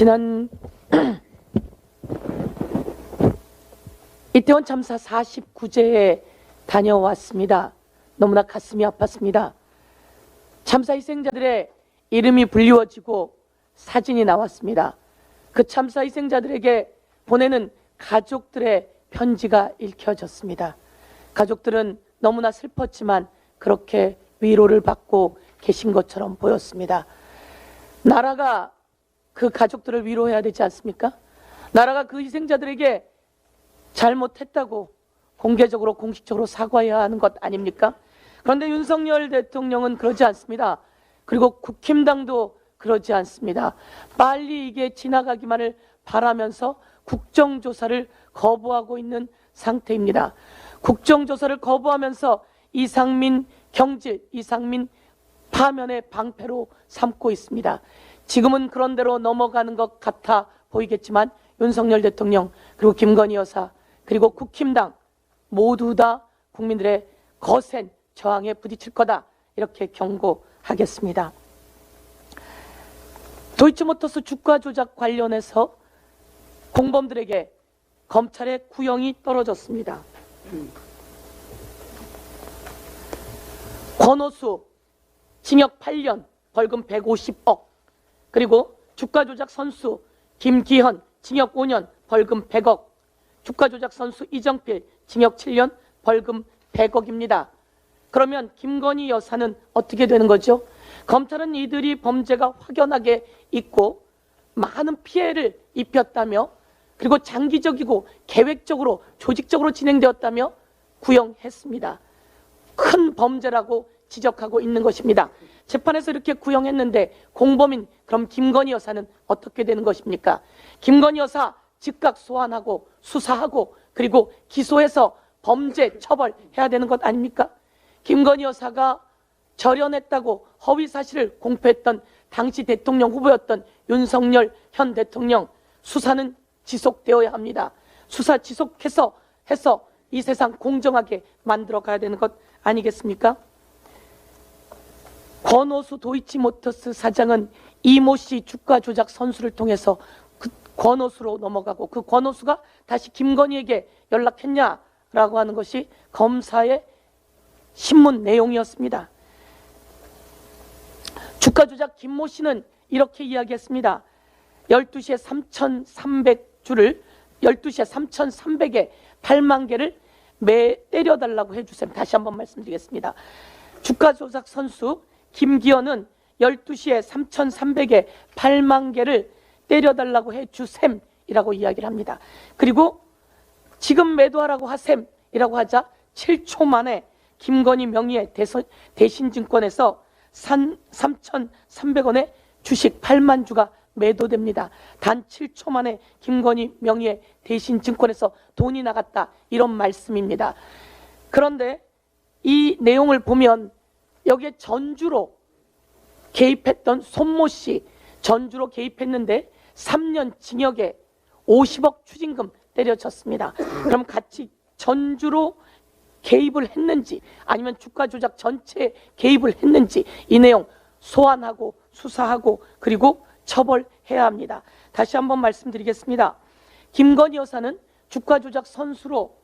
지난 이태원 참사 49제에 다녀왔습니다. 너무나 가슴이 아팠습니다. 참사 희생자들의 이름이 불리워지고 사진이 나왔습니다. 그 참사 희생자들에게 보내는 가족들의 편지가 읽혀졌습니다. 가족들은 너무나 슬펐지만 그렇게 위로를 받고 계신 것처럼 보였습니다. 나라가 그 가족들을 위로해야 되지 않습니까? 나라가 그 희생자들에게 잘못했다고 공개적으로 공식적으로 사과해야 하는 것 아닙니까? 그런데 윤석열 대통령은 그러지 않습니다. 그리고 국힘당도 그러지 않습니다. 빨리 이게 지나가기만을 바라면서 국정조사를 거부하고 있는 상태입니다. 국정조사를 거부하면서 이상민 경질, 이상민 파면의 방패로 삼고 있습니다. 지금은 그런 대로 넘어가는 것 같아 보이겠지만 윤석열 대통령 그리고 김건희 여사 그리고 국힘당 모두 다 국민들의 거센 저항에 부딪힐 거다 이렇게 경고하겠습니다. 도이치모터스 주가 조작 관련해서 공범들에게 검찰의 구형이 떨어졌습니다. 권오수 징역 8년 벌금 150억, 그리고 주가 조작 선수 김기현 징역 5년 벌금 100억, 주가 조작 선수 이정필 징역 7년 벌금 100억입니다. 그러면 김건희 여사는 어떻게 되는 거죠? 검찰은 이들이 범죄가 확연하게 있고 많은 피해를 입혔다며, 그리고 장기적이고 계획적으로 조직적으로 진행되었다며 구형했습니다. 큰 범죄라고 지적하고 있는 것입니다. 재판에서 이렇게 구형했는데 공범인 그럼 김건희 여사는 어떻게 되는 것입니까? 김건희 여사 즉각 소환하고 수사하고 그리고 기소해서 범죄 처벌해야 되는 것 아닙니까? 김건희 여사가 절연했다고 허위 사실을 공표했던 당시 대통령 후보였던 윤석열 현 대통령, 수사는 지속되어야 합니다. 수사 지속해서 이 세상 공정하게 만들어 가야 되는 것 아니겠습니까? 권오수 도이치모터스 사장은 이모 씨 주가 조작 선수를 통해서 그 권오수로 넘어가고 그 권오수가 다시 김건희에게 연락했냐라고 하는 것이 검사의 신문 내용이었습니다. 주가 조작 김모 씨는 이렇게 이야기했습니다. 12시에 3,300주를 12시에 3,300에 8만 개를 매 때려달라고 해주세요. 다시 한번 말씀드리겠습니다. 주가 조작 선수 김기현은 12시에 3,300에 8만 개를 때려달라고 해주셈이라고 이야기를 합니다. 그리고 지금 매도하라고 하셈이라고 하자 7초 만에 김건희 명의의 대신증권에서 3,300원에 주식 8만 주가 매도됩니다. 단 7초 만에 김건희 명의의 대신증권에서 돈이 나갔다, 이런 말씀입니다. 그런데 이 내용을 보면 여기에 전주로 개입했던 손모 씨, 전주로 개입했는데 3년 징역에 50억 추징금 때려쳤습니다. 그럼 같이 전주로 개입을 했는지 아니면 주가 조작 전체에 개입을 했는지 이 내용 소환하고 수사하고 그리고 처벌해야 합니다. 다시 한번 말씀드리겠습니다. 김건희 여사는 주가 조작 선수로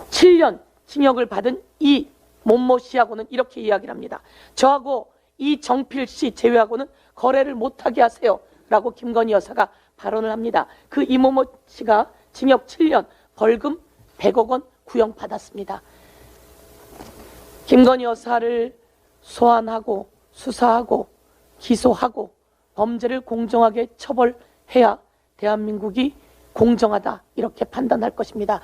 7년 징역을 받은 이 몸모 씨하고는 이렇게 이야기를 합니다. 저하고 이정필 씨 제외하고는 거래를 못하게 하세요 라고 김건희 여사가 발언을 합니다. 그 이모모 씨가 징역 7년 벌금 100억 원 구형받았습니다. 김건희 여사를 소환하고 수사하고 기소하고 범죄를 공정하게 처벌해야 대한민국이 공정하다 이렇게 판단할 것입니다.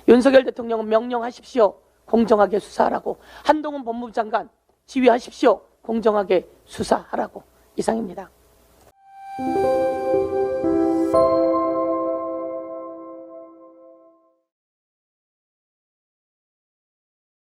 윤석열 대통령은 명령하십시오. 공정하게 수사하라고. 한동훈 법무부 장관 지휘하십시오. 공정하게 수사하라고. 이상입니다.